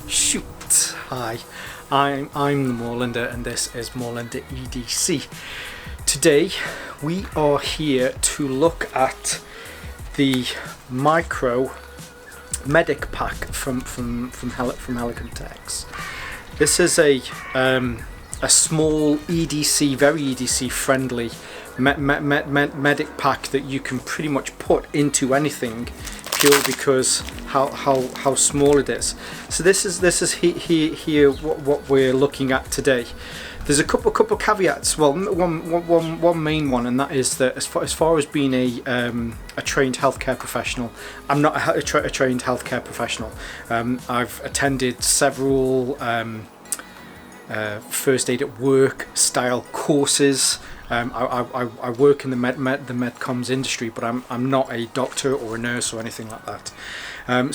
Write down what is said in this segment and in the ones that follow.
Shoot! Hi, I'm the Moorlander and this is Moorlander EDC. Today we are here to look at the Micro Medic Pack from Helikon-Tex. This is a small EDC, very EDC friendly medic pack that you can pretty much put into anything, purely because how small it is. So this is here what we're looking at today. There's a couple caveats. Well, one main one, and that is that as far as being a trained healthcare professional, I'm not a trained healthcare professional. I've attended several first aid at work style courses. I work in the medcoms industry, but I'm not a doctor or a nurse or anything like that.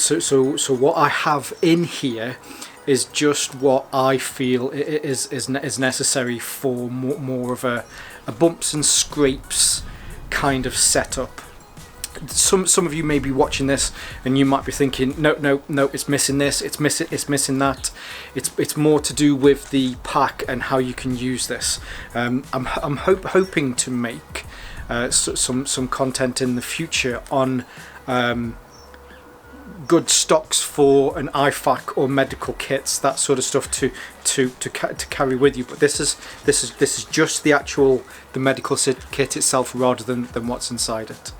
So what I have in here is just what I feel is necessary for more of a bumps and scrapes kind of setup. Some of you may be watching this and you might be thinking, no, it's missing this, it's missing that. It's more to do with the pack and how you can use this. I'm hoping to make some content in the future on good stocks for an IFAC or medical kits, that sort of stuff to carry with you. But this is just the medical kit itself, rather than what's inside it.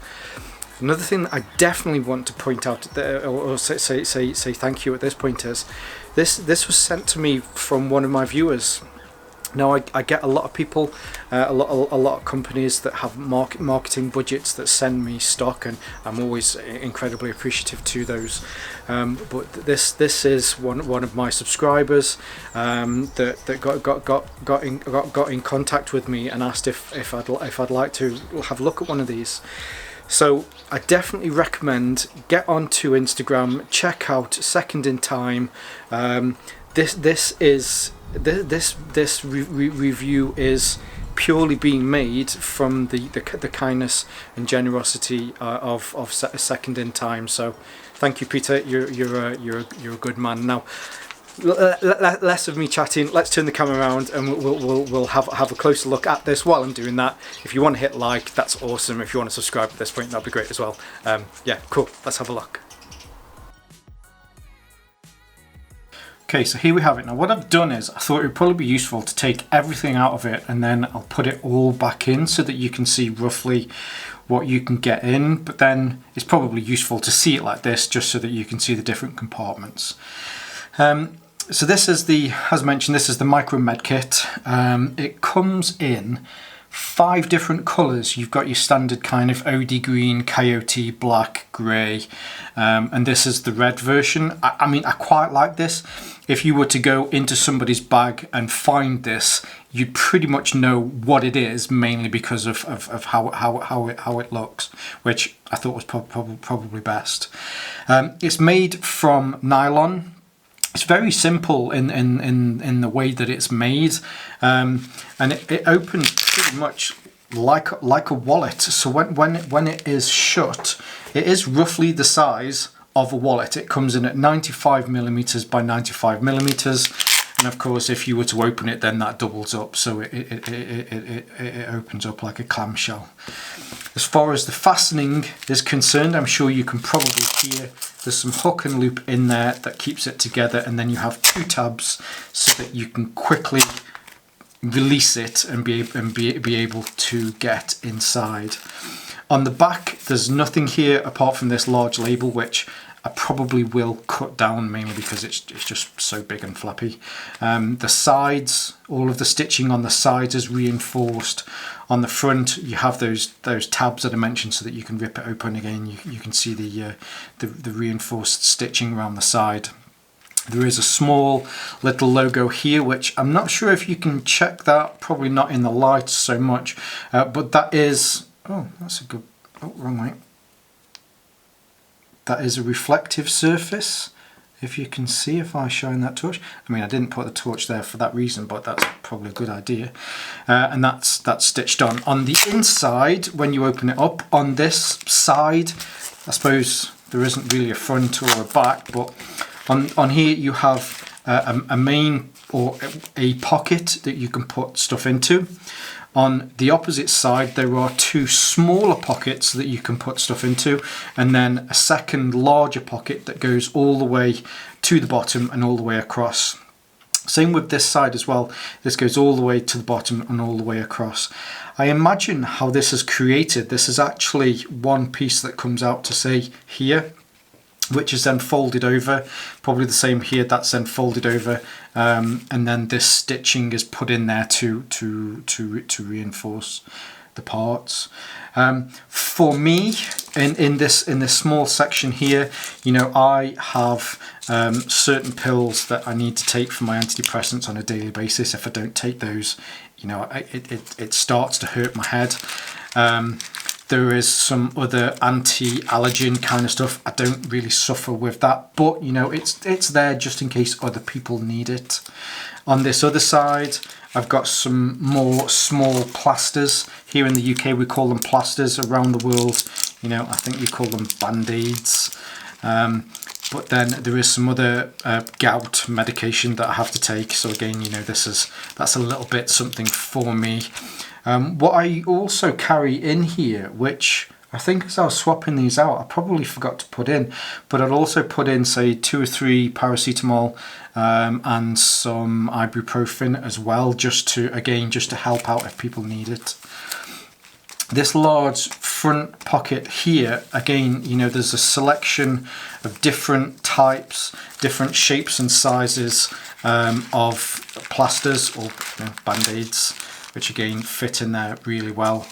Another thing that I definitely want to point out or say thank you at this point is this was sent to me from one of my viewers. Now I get a lot of people, a lot of companies that have marketing budgets that send me stock, and I'm always incredibly appreciative to those. But this is one of my subscribers that got in contact with me and asked if I'd like to have a look at one of these. So I definitely recommend get onto Instagram, check out Secondintime. This review is purely being made from the kindness and generosity of Secondintime. So thank you, Peter. You're a good man. Now, less of me chatting. Let's turn the camera around and we'll have a closer look at this. While I'm doing that, if you want to hit like, that's awesome. If you want to subscribe at this point, that'd be great as well. Yeah, cool. Let's have a look. Okay, so here we have it. Now what I've done is I thought it would probably be useful to take everything out of it and then I'll put it all back in so that you can see roughly what you can get in, but then it's probably useful to see it like this just so that you can see the different compartments. So this is as mentioned, this is the Micro Med Kit. It comes in 5 different colours. You've got your standard kind of OD green, coyote, black, grey, and this is the red version. I mean, I quite like this. If you were to go into somebody's bag and find this, you'd pretty much know what it is, mainly because of how it looks, which I thought was probably best. It's made from nylon. It's very simple in the way that it's made, and it opens pretty much like a wallet. So when it is shut, it is roughly the size of a wallet. It comes in at 95mm by 95mm, and of course if you were to open it, then that doubles up, so it opens up like a clamshell. As far as the fastening is concerned, I'm sure you can probably hear there's some hook and loop in there that keeps it together, and then you have 2 tabs so that you can quickly release it and be able to get inside. On the back, there's nothing here apart from this large label, which I probably will cut down, mainly because it's just so big and flappy. The sides, all of the stitching on the sides is reinforced. On the front, you have those tabs that I mentioned so that you can rip it open again. You can see the reinforced stitching around the side. There is a small little logo here, which I'm not sure if you can check that, probably not in the light so much, but that is, oh, that's a good, oh, wrong way. That is a reflective surface, if you can see, if I shine that torch. I mean, I didn't put the torch there for that reason, but that's probably a good idea. And that's stitched on. On the inside, when you open it up, on this side, I suppose there isn't really a front or a back, but on here you have a main or a pocket that you can put stuff into. On the opposite side, there are two smaller pockets that you can put stuff into, and then a second larger pocket that goes all the way to the bottom and all the way across. Same with this side as well. This goes all the way to the bottom and all the way across. I imagine how this is created. This is actually one piece that comes out to say here, which is then folded over, probably the same here, that's then folded over, and then this stitching is put in there to reinforce the parts. For me, in this small section here, you know, I have certain pills that I need to take for my antidepressants on a daily basis. If I don't take those, you know, it starts to hurt my head. There is some other anti-allergen kind of stuff. I don't really suffer with that, but you know, it's there just in case other people need it. On this other side, I've got some more small plasters. Here in the UK, we call them plasters. Around the world, you know, I think we call them band-aids. But then there is some other gout medication that I have to take. So again, you know, that's a little bit something for me. What I also carry in here, which I think as I was swapping these out, I probably forgot to put in, but I'd also put in, say, 2 or 3 paracetamol and some ibuprofen as well, just to help out if people need it. This large front pocket here, again, you know, there's a selection of different types, different shapes and sizes of plasters or, you know, band-aids, which again fit in there really well.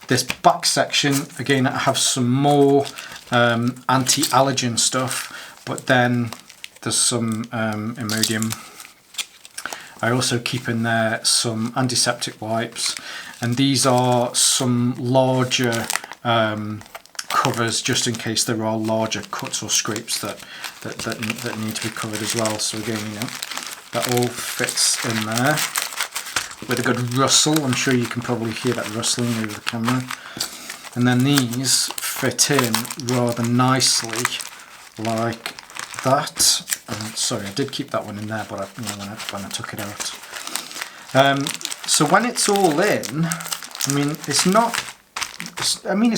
This back section, again, I have some more anti-allergen stuff, but then there's some Imodium. I also keep in there some antiseptic wipes, and these are some larger covers just in case there are larger cuts or scrapes that need to be covered as well. So again, you know, that all fits in there with a good rustle. I'm sure you can probably hear that rustling over the camera. And then these fit in rather nicely like that. Sorry, I did keep that one in there, but when I took it out. So when it's all in, I mean, it's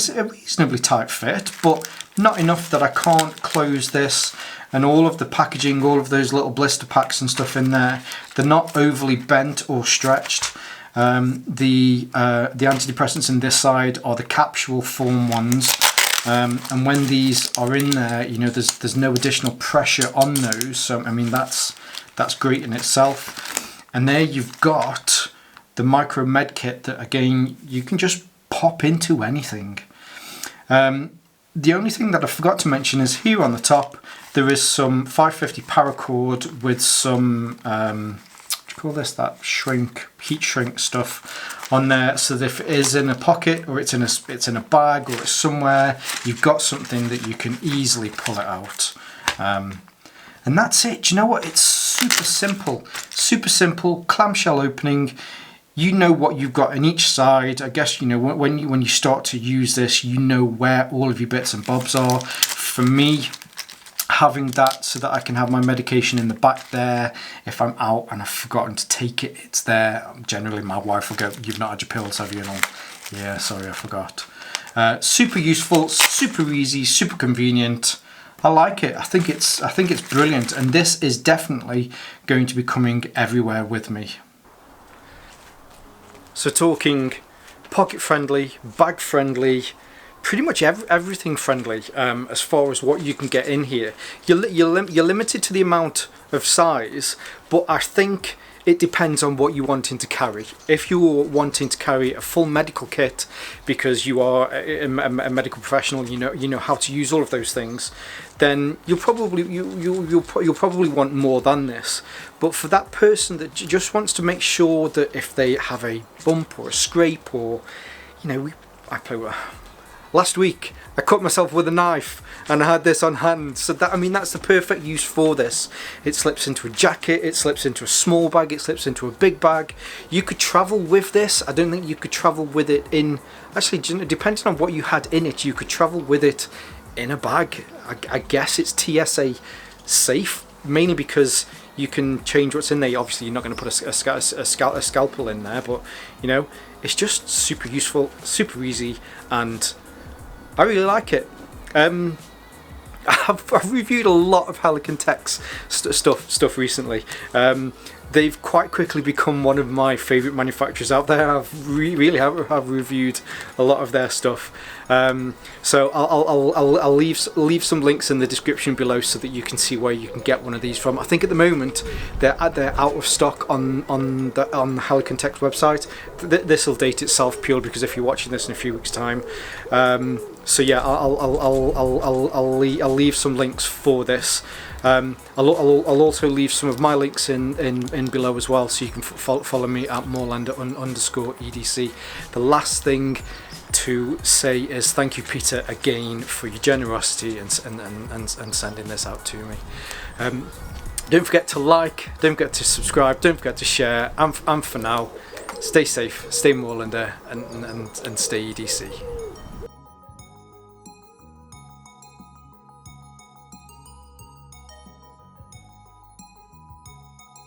a reasonably tight fit, but not enough that I can't close this. And all of the packaging, all of those little blister packs and stuff in there, they're not overly bent or stretched. The antidepressants in this side are the capsule form ones, and when these are in there, you know, there's no additional pressure on those. So I mean, that's great in itself. And there you've got the Micro Med Kit that, again, you can just pop into anything. The only thing that I forgot to mention is here on the top there is some 550 paracord with some what do you call this, that heat shrink stuff on there, so that if it is in a pocket or it's in a bag or it's somewhere, you've got something that you can easily pull it out. And that's it. Do you know what? It's super simple clamshell opening. You know what you've got in each side. I guess, you know, when you start to use this, you know where all of your bits and bobs are. For me, having that so that I can have my medication in the back there, if I'm out and I've forgotten to take it, it's there. Generally my wife will go, "You've not had your pills, have you?" And I'll, "Yeah, sorry, I forgot." Super useful, super easy, super convenient. I like it. I think it's brilliant, and this is definitely going to be coming everywhere with me. So talking pocket friendly, bag friendly, pretty much everything friendly as far as what you can get in here. You're limited to the amount of size, but I think it depends on what you're wanting to carry. If you're wanting to carry a full medical kit because you are a medical professional, you know how to use all of those things, then you'll probably want more than this. But for that person that just wants to make sure that if they have a bump or a scrape, or, you know, last week I cut myself with a knife and I had this on hand, so that, I mean, that's the perfect use for this. It slips into a jacket, it slips into a small bag, it slips into a big bag. You could travel with this. I don't think you could travel with it in, actually, depending on what you had in it, you could travel with it in a bag. I guess it's TSA safe, mainly because you can change what's in there. Obviously, you're not going to put a scalpel in there, but you know, it's just super useful, super easy, and I really like it. I've reviewed a lot of Helikon-Tex stuff recently. They've quite quickly become one of my favourite manufacturers out there. I've really have reviewed a lot of their stuff. So I'll leave some links in the description below so that you can see where you can get one of these from. I think at the moment they're out of stock on the Helikon-Tex website. This will date itself purely because if you're watching this in a few weeks' time. So yeah, I'll leave some links for this. I'll also leave some of my links in below as well, so you can follow me at Moorlander _EDC. The last thing to say is thank you, Peter, again for your generosity and sending this out to me. Don't forget to like, don't forget to subscribe, don't forget to share, and for now, stay safe, stay Moorlander, and stay EDC.